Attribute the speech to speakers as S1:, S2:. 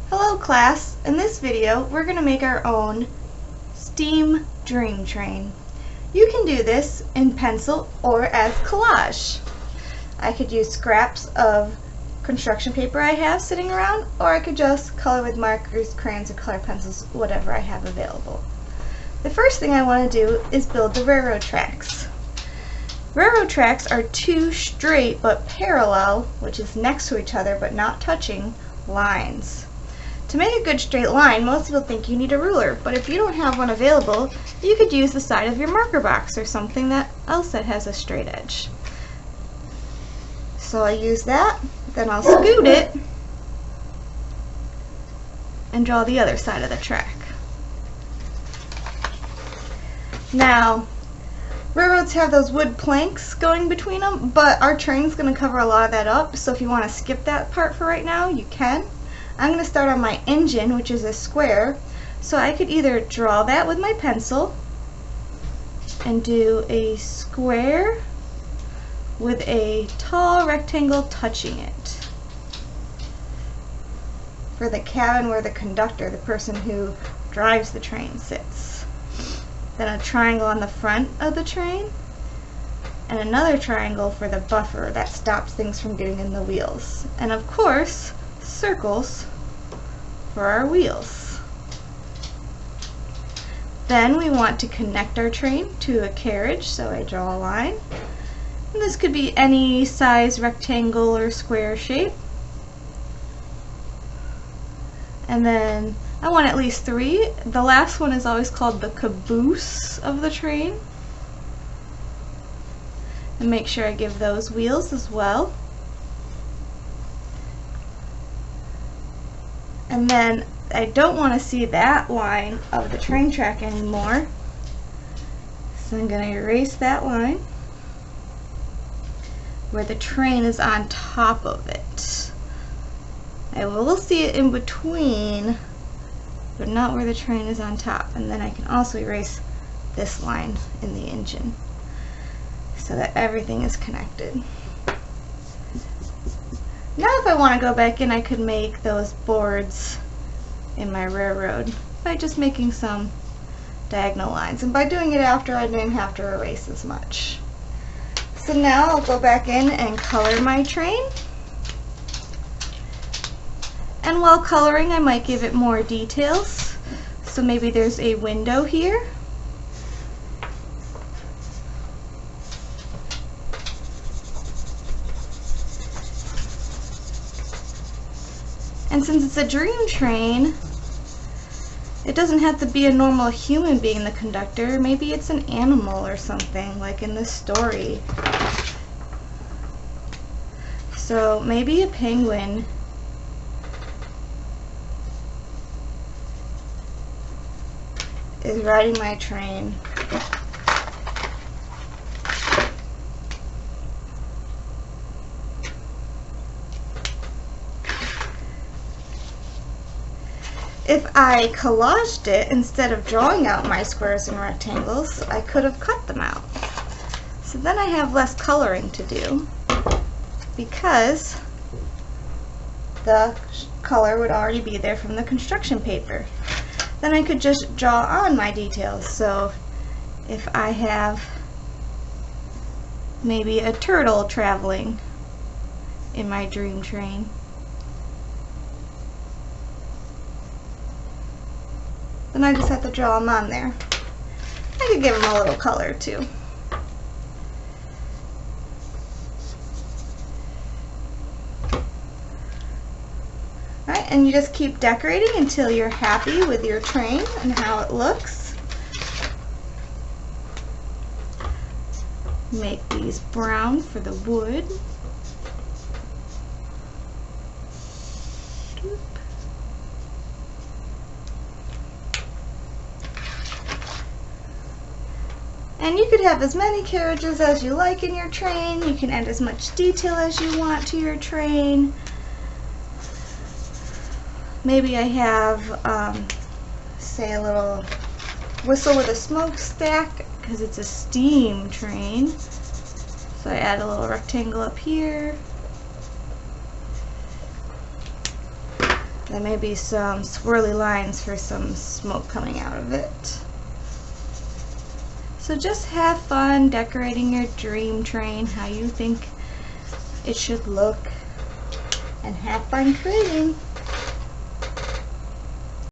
S1: Hello class, in this video we're going to make our own steam dream train. You can do this in pencil or as collage. I could use scraps of construction paper I have sitting around, or I could just color with markers, crayons, or color pencils, whatever I have available. The first thing I want to do is build the railroad tracks. Railroad tracks are two straight but parallel, which is next to each other but not touching, lines. To make a good straight line, most people think you need a ruler, but if you don't have one available, you could use the side of your marker box or something else that has a straight edge. So I use that, then I'll scoot it and draw the other side of the track. Now, railroads have those wood planks going between them, but our train's going to cover a lot of that up, so if you want to skip that part for right now, you can. I'm going to start on my engine, which is a square, so I could either draw that with my pencil and do a square with a tall rectangle touching it for the cabin where the conductor, the person who drives the train, sits. Then a triangle on the front of the train, and another triangle for the buffer that stops things from getting in the wheels. And of course, circles for our wheels. Then we want to connect our train to a carriage, so I draw a line. And this could be any size rectangle or square shape. And then I want at least 3. The last one is always called the caboose of the train. And make sure I give those wheels as well. And then I don't want to see that line of the train track anymore. So I'm going to erase that line where the train is on top of it. I will see it in between, but not where the train is on top. And then I can also erase this line in the engine so that everything is connected. Now if I want to go back in, I could make those boards in my railroad by just making some diagonal lines. And by doing it after, I didn't have to erase as much. So now I'll go back in and color my train. And while coloring, I might give it more details. So maybe there's a window here. And since it's a dream train, it doesn't have to be a normal human being the conductor. Maybe it's an animal or something, like in this story. So maybe a penguin is riding my train. If I collaged it instead of drawing out my squares and rectangles, I could have cut them out. So then I have less coloring to do because the color would already be there from the construction paper. Then I could just draw on my details. So if I have maybe a turtle traveling in my dream train, then I just have to draw them on there. I could give them a little color too. Alright, and you just keep decorating until you're happy with your train and how it looks. Make these brown for the wood. And you could have as many carriages as you like in your train. You can add as much detail as you want to your train. Maybe I have, say, a little whistle with a smokestack because it's a steam train. So I add a little rectangle up here. There may be some swirly lines for some smoke coming out of it. So just have fun decorating your dream train how you think it should look, and have fun creating.